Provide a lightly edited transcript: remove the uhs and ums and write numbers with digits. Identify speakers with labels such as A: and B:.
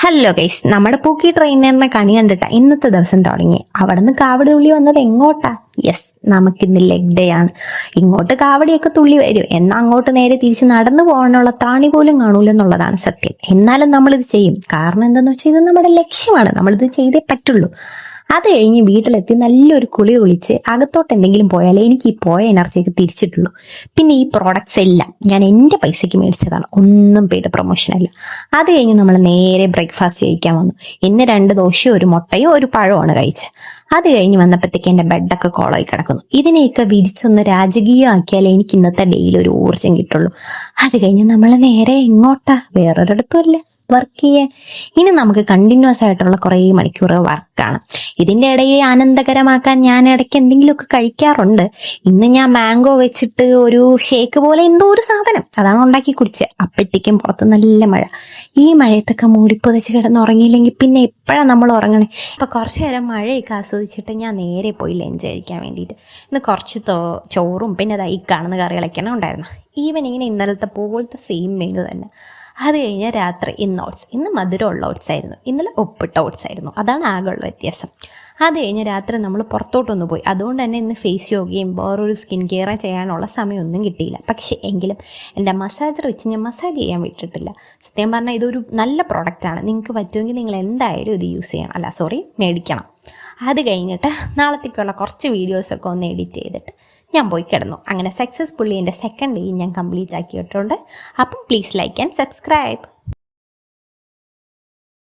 A: Hello guys, നമ്മുടെ പൂക്കി ട്രെയിനറിനെ കണി കണ്ടിട്ടാ ഇന്നത്തെ ദിവസം തുടങ്ങി. അവിടെ നിന്ന് കാവടി തുള്ളി വന്നത് എങ്ങോട്ടാ? യെസ്, നമുക്കിന്ന് ലെഗ് ഡേ ആണ്. ഇങ്ങോട്ട് കാവടിയൊക്കെ തുള്ളി വരും, എന്നാൽ അങ്ങോട്ട് നേരെ തിരിച്ച് നടന്നു പോകാനുള്ള ത്രാണി പോലും കാണൂലെന്നുള്ളതാണ് സത്യം. എന്നാലും നമ്മളിത് ചെയ്യും. കാരണം എന്താണെന്ന് വെച്ചാൽ ഇത് നമ്മുടെ ലക്ഷ്യമാണ്, നമ്മളിത് ചെയ്തേ പറ്റുള്ളൂ. അത് കഴിഞ്ഞ് വീട്ടിലെത്തി നല്ലൊരു കുളി കുളിച്ച് അകത്തോട്ട് എന്തെങ്കിലും പോയാലേ എനിക്ക് ഈ പോയ എനർജിയൊക്കെ തിരിച്ചിട്ടുള്ളൂ. പിന്നെ ഈ പ്രോഡക്ട്സ് എല്ലാം ഞാൻ എൻ്റെ പൈസയ്ക്ക് മേടിച്ചതാണ്, ഒന്നും പെയ്ഡ് പ്രൊമോഷനല്ല. അത് കഴിഞ്ഞ് നമ്മൾ നേരെ ബ്രേക്ക്ഫാസ്റ്റ് കഴിക്കാൻ വന്നു. ഇന്ന് 2 ദോശയും 1 മുട്ടയും 1 പഴമാണ് കഴിച്ചത്. അത് കഴിഞ്ഞ് വന്നപ്പോഴത്തേക്ക് എൻ്റെ ബെഡൊക്കെ കോളായി കിടക്കുന്നു. ഇതിനെയൊക്കെ വിരിച്ചൊന്ന് രാജകീയമാക്കിയാലേ എനിക്ക് ഇന്നത്തെ ഡേയിൽ ഒരു ഊർജ്ജം കിട്ടുള്ളൂ. അത് കഴിഞ്ഞ് നമ്മൾ നേരെ എങ്ങോട്ടാ? വേറൊരിടത്തും അല്ലേ വർക്ക് ചെയ്യാൻ. ഇനി നമുക്ക് കണ്ടിന്യൂസ് ആയിട്ടുള്ള കുറേ മണിക്കൂർ വർക്കാണ്. ഇതിൻ്റെ ഇടയിൽ ആനന്ദകരമാക്കാൻ ഞാൻ ഇടയ്ക്ക് എന്തെങ്കിലുമൊക്കെ കഴിക്കാറുണ്ട്. ഇന്ന് ഞാൻ മാംഗോ വെച്ചിട്ട് ഒരു ഷേക്ക് പോലെ എന്തോ ഒരു സാധനം അതാണ് ഉണ്ടാക്കി കുടിച്ചത്. അപ്പോഴത്തേക്കും പുറത്ത് നല്ല മഴ. ഈ മഴയത്തൊക്കെ മൂടിപ്പൊതച്ച് കിടന്നുറങ്ങിയില്ലെങ്കിൽ പിന്നെ എപ്പോഴാണ് നമ്മൾ ഉറങ്ങണേ? അപ്പോൾ കുറച്ച് നേരം മഴയൊക്കെ ആസ്വദിച്ചിട്ട് ഞാൻ നേരെ പോയി ലഞ്ച് കഴിക്കാൻ വേണ്ടിയിട്ട്. ഇന്ന് കുറച്ച് ചോറും പിന്നെ ഈ കാണുന്ന കറികളൊക്കെയാണ് ഉണ്ടായിരുന്നു. ഈവനിങ്ങിന് ഇന്നലത്തെ പോലത്തെ സെയിം മെനു തന്നെ. അത് കഴിഞ്ഞാൽ രാത്രി ഇന്ന് ഓട്സ്. ഇന്ന് മധുരമുള്ള ഓട്സ് ആയിരുന്നു, ഇന്നലെ ഉപ്പിട്ട ഓട്സ് ആയിരുന്നു. അതാണ് ആകെയുള്ള വ്യത്യാസം. അത് കഴിഞ്ഞ് രാത്രി നമ്മൾ പുറത്തോട്ടൊന്ന് പോയി. അതുകൊണ്ട് തന്നെ ഇന്ന് ഫേസ് യോഗയും വേറൊരു സ്കിൻ കെയർ ചെയ്യാനുള്ള സമയമൊന്നും കിട്ടിയില്ല. പക്ഷേ എങ്കിലും എൻ്റെ മസാജർ വെച്ച് ഞാൻ മസാജ് ചെയ്യാൻ വിട്ടിട്ടില്ല. സത്യം പറഞ്ഞാൽ ഇതൊരു നല്ല പ്രോഡക്റ്റാണ്. നിങ്ങൾക്ക് പറ്റുമെങ്കിൽ നിങ്ങൾ എന്തായാലും ഇത് യൂസ് ചെയ്യണം, മേടിക്കണം. അത് കഴിഞ്ഞിട്ട് നാളത്തേക്കുള്ള കുറച്ച് വീഡിയോസൊക്കെ ഒന്ന് എഡിറ്റ് ചെയ്തിട്ട് ഞാൻ പോയി കിടന്നു. അങ്ങനെ സക്സസ്ഫുള്ളി എൻ്റെ സെക്കൻഡ് ഡേ ഞാൻ കംപ്ലീറ്റ് ആക്കിയിട്ടുണ്ട്. അപ്പം പ്ലീസ് ലൈക്ക് ആൻഡ് സബ്സ്ക്രൈബ്.